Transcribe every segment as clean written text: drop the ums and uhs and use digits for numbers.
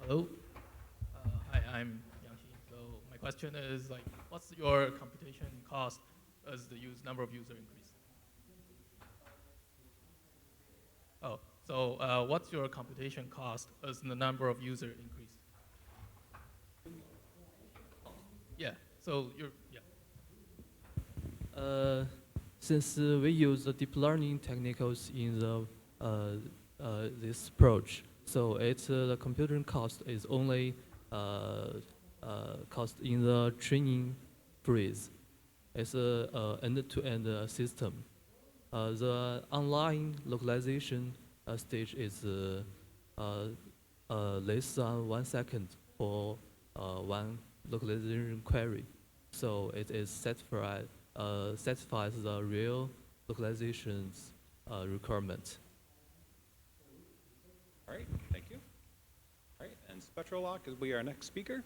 Hello. Hi, I'm Yanxiang. So my question is like, what's your computation cost as the number of user increase? Oh, so what's your computation cost as the number of user increase? Yeah. So yeah. Since we use the deep learning techniques in this approach, so the computing cost is only cost in the training phase. It's a end-to-end system. The online localization stage is less than 1 second for one localization query. So it is satisfies the real localization's requirement. All right, thank you. All right, and Spectral-Loc will be our next speaker.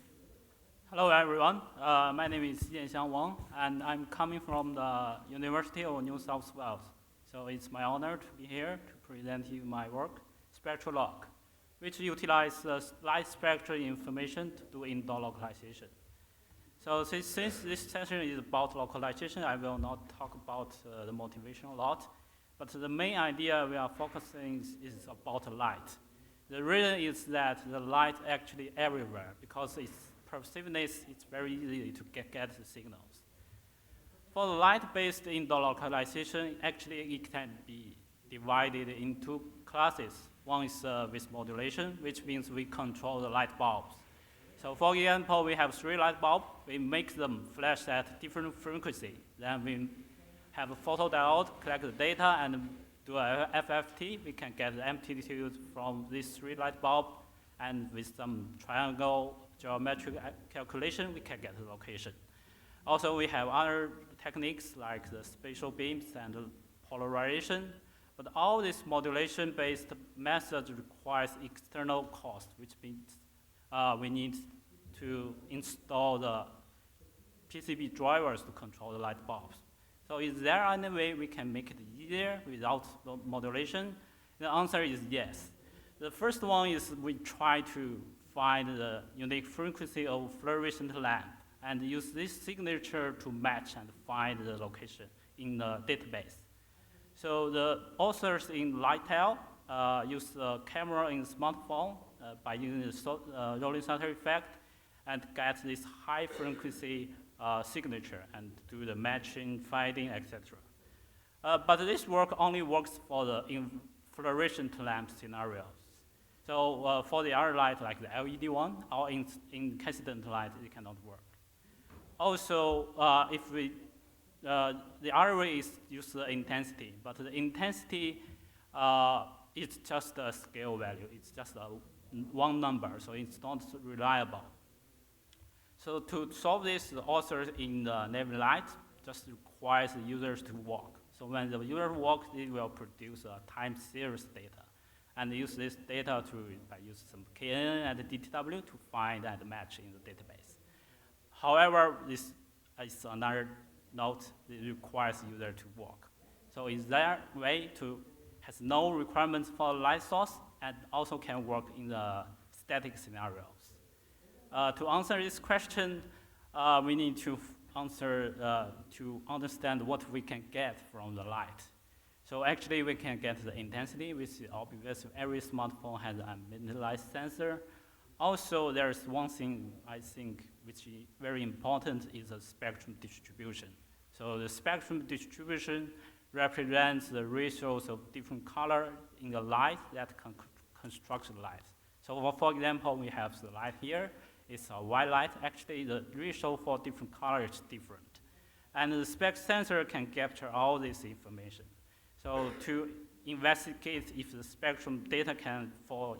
Hello, everyone. My name is Yanxiang Wang, and I'm coming from the University of New South Wales. So it's my honor to be here to present you my work, Spectral-Loc, which utilizes light spectral information to do indoor localization. So since this session is about localization, I will not talk about the motivation a lot, but the main idea we are focusing is about light. The reason is that the light actually everywhere because its pervasiveness, it's very easy to get the signals. For the light-based indoor localization, actually it can be divided into classes. One is with modulation, which means we control the light bulbs. So for example, we have 3 light bulbs. We make them flash at different frequency. Then we have a photodiode, collect the data, and do a FFT. We can get the amplitude from these 3 light bulbs, and with some triangle geometric calculation, we can get the location. Also, we have other techniques like the spatial beams and the polarization. But all this modulation-based methods requires external cost, which means we need to install the PCB drivers to control the light bulbs. So is there any way we can make it easier without the modulation? The answer is yes. The first one is we try to find the unique frequency of fluorescent lamp and use this signature to match and find the location in the database. So the authors in Lightel use the camera in smartphone by using the rolling shutter effect and get this high frequency signature and do the matching, finding, etc. But this work only works for the fluorescent lamp scenarios. So for the other light, like the LED one, or incandescent light, it cannot work. Also, if we the other way is use the intensity, but the intensity is just a scale value. It's just one number, so it's not reliable. So to solve this, the authors in the Navy Light just requires the users to walk. So when the user walks, it will produce a time series data, and use this data by using some KN and DTW to find and match in the database. However, this is another note that requires user to walk. So is there a way to has no requirements for light source and also can work in the static scenarios? To answer this question, we need to to understand what we can get from the light. So actually, we can get the intensity, which is obvious. Every smartphone has a light sensor. Also, there's one thing I think which is very important is the spectrum distribution. So the spectrum distribution represents the ratios of different color in the light that can construct the light. So for example, we have the light here. It's a white light. Actually, the ratio for different colors is different. And the spec sensor can capture all this information. So to investigate if the spectrum data can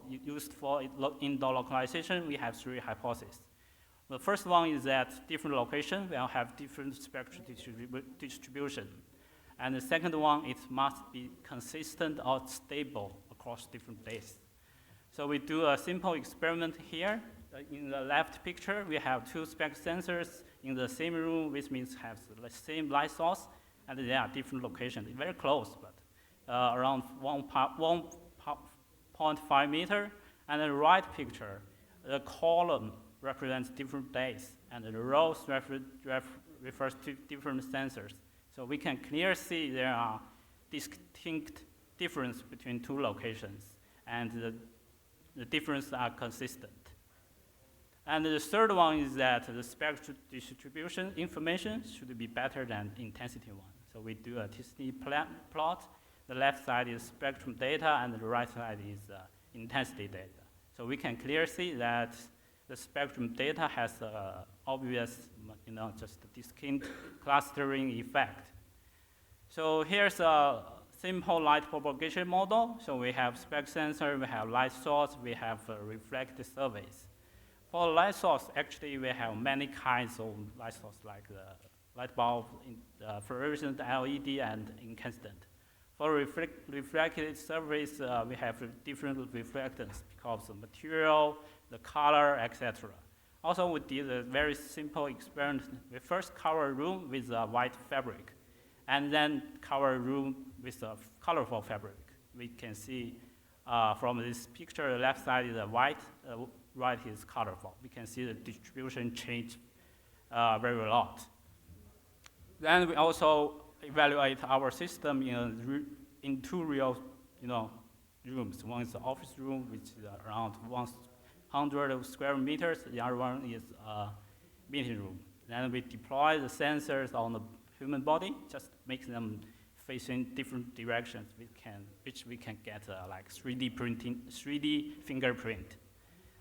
used for indoor localization, we have 3 hypotheses. The first one is that different locations will have different spectral distribution. And the second one, it must be consistent or stable across different places. So we do a simple experiment here. In the left picture, we have 2 spec sensors in the same room, which means have the same light source, and they are different locations, very close, but around 1.5 meter. And the right picture, the column represents different days, and the rows refers to different sensors. So we can clearly see there are distinct differences between two locations, and the differences are consistent. And the third one is that the spectral distribution information should be better than intensity one. So we do a TCD plot. The left side is spectrum data, and the right side is intensity data. So we can clearly see that the spectrum data has obvious, just distinct clustering effect. So here's a simple light propagation model. So we have spec sensor, we have light source, we have reflected surface. For light source, actually, we have many kinds of light source, like the light bulb, fluorescent LED, and incandescent. For reflected surface, we have different reflectance because of the material, the color, etc. Also, we did a very simple experiment. We first cover a room with a white fabric, and then cover a room with a colorful fabric. We can see from this picture, the left side is white, right is colorful. We can see the distribution change very a lot. Then we also evaluate our system in two real, rooms. One is the office room, which is around 100 square meters. The other one is a meeting room. Then we deploy the sensors on the human body, just make them facing different directions, which we can get like 3D printing, 3D fingerprint.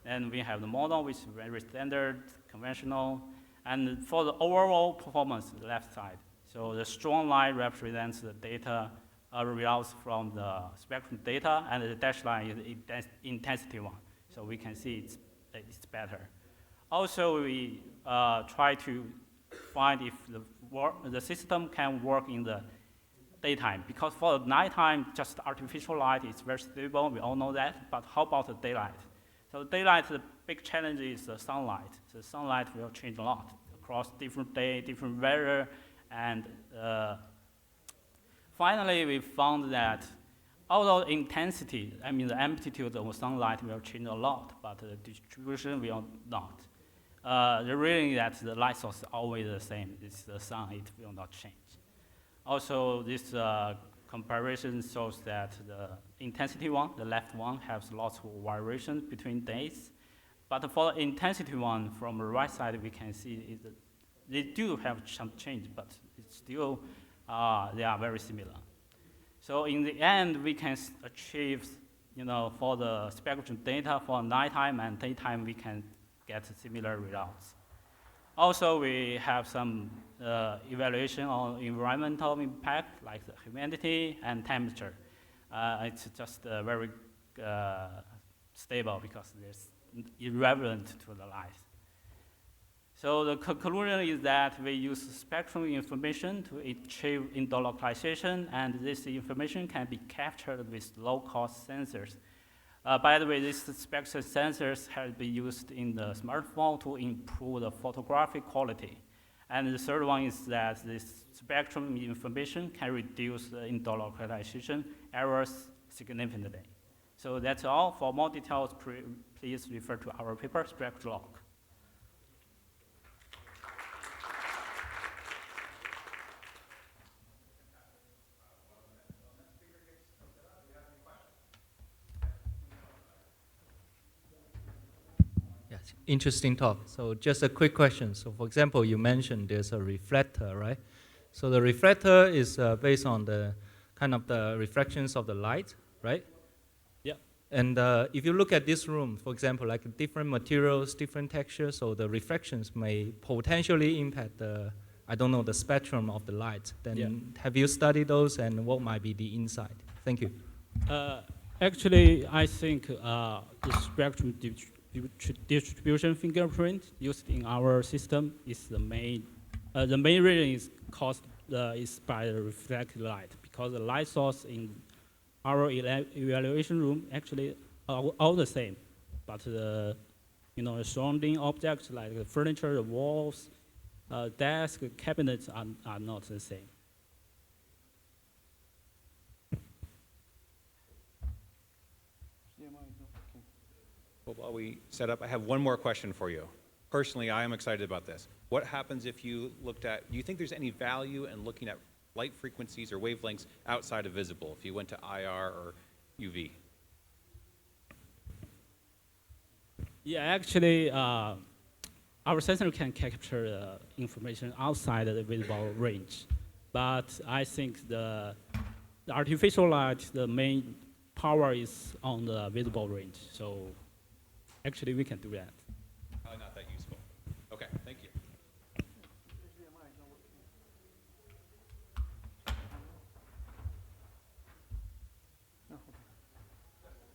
And we have the model, which is very standard, conventional. And for the overall performance, the left side. So the strong line represents the data results from the spectrum data, and the dashed line is intensity one. So we can see it's better. Also, we try to find if the system can work in the daytime. Because for the nighttime, just artificial light is very stable. We all know that. But how about the daylight? So daylight, the big challenge is the sunlight. The sunlight will change a lot across different day, different weather, and finally we found that although intensity, the amplitude of sunlight will change a lot, but the distribution will not. The reason is that the light source is always the same. It's the sun, it will not change. Also, this comparison shows that the intensity one, the left one, has lots of variations between days. But for the intensity one, from the right side, we can see they do have some change, but it's still, they are very similar. So in the end, we can achieve, for the spectrum data for nighttime and daytime, we can get similar results. Also, we have some evaluation on environmental impact, like the humidity and temperature. It's just very stable because it's irrelevant to the light. So the conclusion is that we use spectrum information to achieve indoor localization, and this information can be captured with low-cost sensors. By the way, these spectral sensors have been used in the smartphone to improve the photographic quality. And the third one is that this spectrum information can reduce the indoor localization errors significantly. So that's all. For more details, please refer to our paper, Spectral-Loc. Yes, interesting talk. So just a quick question. So for example, you mentioned there's a reflector, right? So the reflector is based on the kind of the reflections of the light, right? Yeah. And if you look at this room, for example, like different materials, different textures, so the reflections may potentially impact the, the spectrum of the light. Then have you studied those, and what might be the insight? Thank you. Actually, I think the spectrum distribution fingerprint used in our system is the main reason is caused is by the reflected light, because the light source in our evaluation room actually are all the same, but the surrounding objects like the furniture, the walls, desk, cabinets are not the same. Well, while we set up, I have one more question for you. Personally, I am excited about this. What happens if you looked at, do you think there's any value in looking at light frequencies or wavelengths outside of visible, if you went to IR or UV? Yeah, actually, our sensor can capture information outside the visible range. But I think the artificial light, the main power is on the visible range. So actually, we can do that.